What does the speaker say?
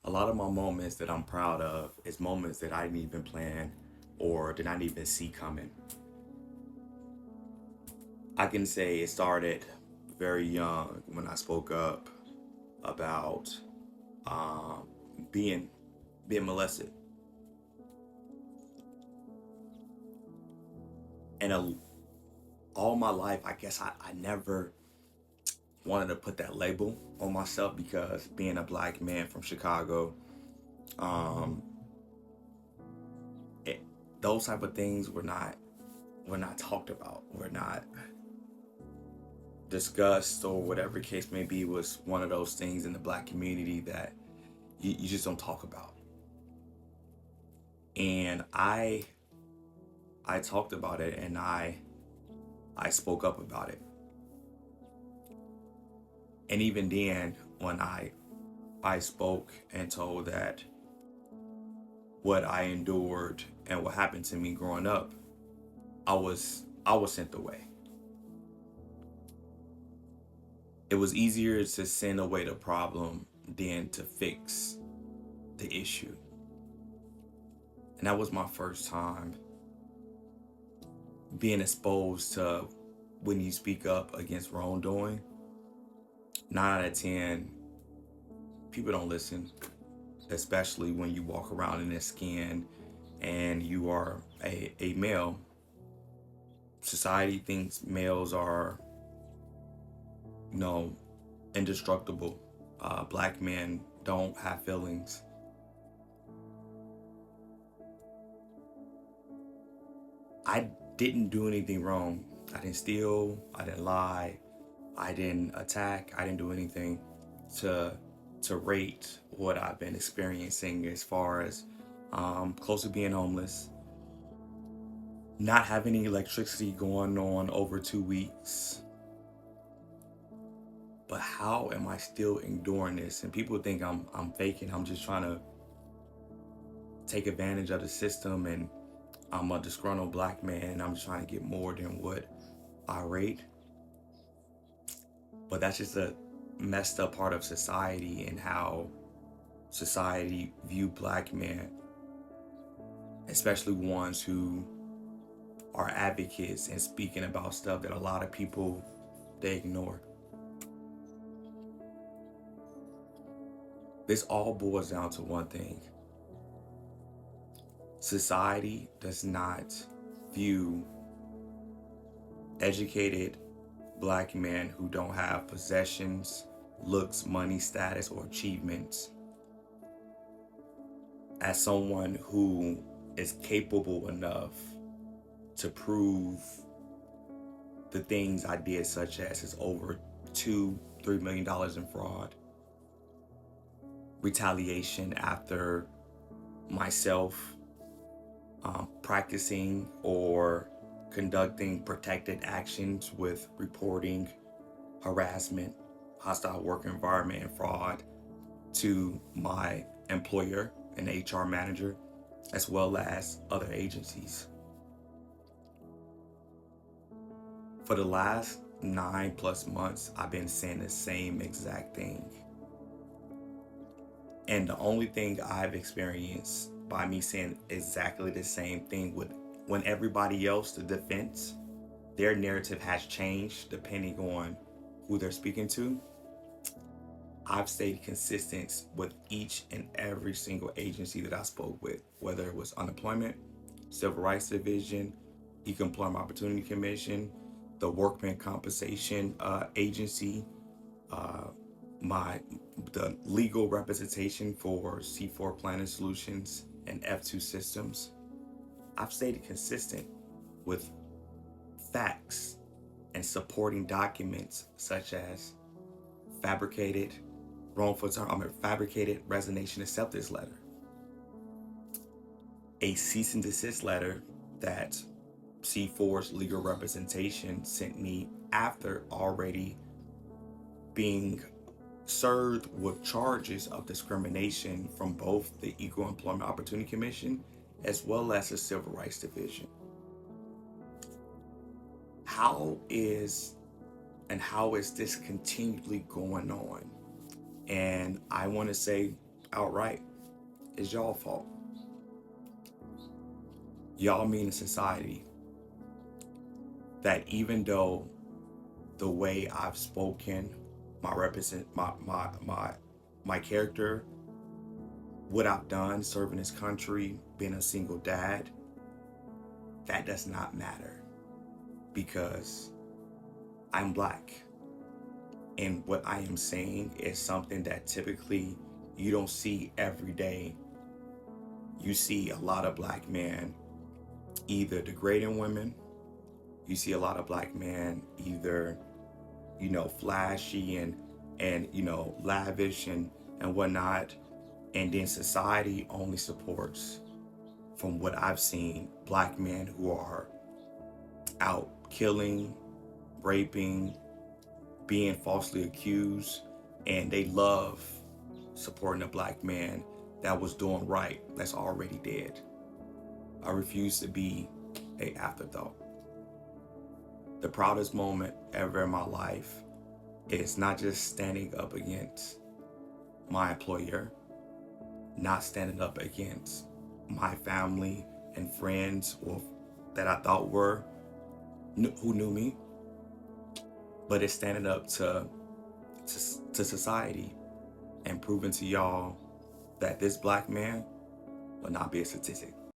A lot of my moments that I'm proud of is moments that I didn't even plan or did not even see coming. I can say it started very young when I spoke up about um, being molested, and all my life, I guess I never wanted to put that label on myself because being a black man from Chicago, um, it, those type of things were not talked about, were not discussed, or whatever case may be. Was one of those things in the black community that you just don't talk about. And I talked about it, and I spoke up about it. And even then, when I spoke and told that what I endured and what happened to me growing up, I was sent away. It was easier to send away the problem than to fix the issue. And that was my first time being exposed to, when you speak up against wrongdoing, 9 out of 10 people don't listen, especially when you walk around in their skin and you are a male. Society thinks males are, you know, indestructible. Black men don't have feelings. I didn't do anything wrong. I didn't steal. I didn't lie. I didn't attack. I didn't do anything to rate what I've been experiencing as far as close to being homeless, not having any electricity going on over 2 weeks. But how am I still enduring this? And people think I'm faking. I'm just trying to take advantage of the system, and I'm a disgruntled black man and I'm just trying to get more than what I rate. But that's just a messed up part of society and how society view black men, especially ones who are advocates and speaking about stuff that a lot of people they ignore. This all boils down to one thing. Society does not view educated black men who don't have possessions, looks, money, status, or achievements as someone who is capable enough to prove the things I did, such as is over $2-3 million in fraud, retaliation after myself practicing or conducting protected actions with reporting harassment, hostile work environment, and fraud to my employer and HR manager, as well as other agencies. For the last 9+ months, I've been saying the same exact thing. And the only thing I've experienced by me saying exactly the same thing with when everybody else, the defense, their narrative has changed depending on who they're speaking to. I've stayed consistent with each and every single agency that I spoke with, whether it was unemployment, civil rights division, equal employment opportunity commission, the workman compensation agency, uh, my the legal representation for C4 Planning Solutions and F2 Systems. I've stayed consistent with facts and supporting documents such as fabricated fabricated resignation acceptance letter, a cease and desist letter that C4's legal representation sent me after already being served with charges of discrimination from both the Equal Employment Opportunity Commission as well as the Civil Rights Division. How is this continually going on? And I want to say outright. It's y'all fault. Y'all mean to society that even though the way I've spoken, my character, what I've done, serving this country, being a single dad, that does not matter because I'm black. And what I am saying is something that typically you don't see every day. You see a lot of black men either degrading women. You see a lot of black men either, flashy and lavish and whatnot. And then society only supports, from what I've seen, black men who are out killing, raping, being falsely accused, and they love supporting a black man that was doing right, that's already dead. I refuse to be a afterthought. The proudest moment ever in my life is not just standing up against my employer, not standing up against my family and friends or that I thought who knew me, but it's standing up to society and proving to y'all that this black man will not be a statistic.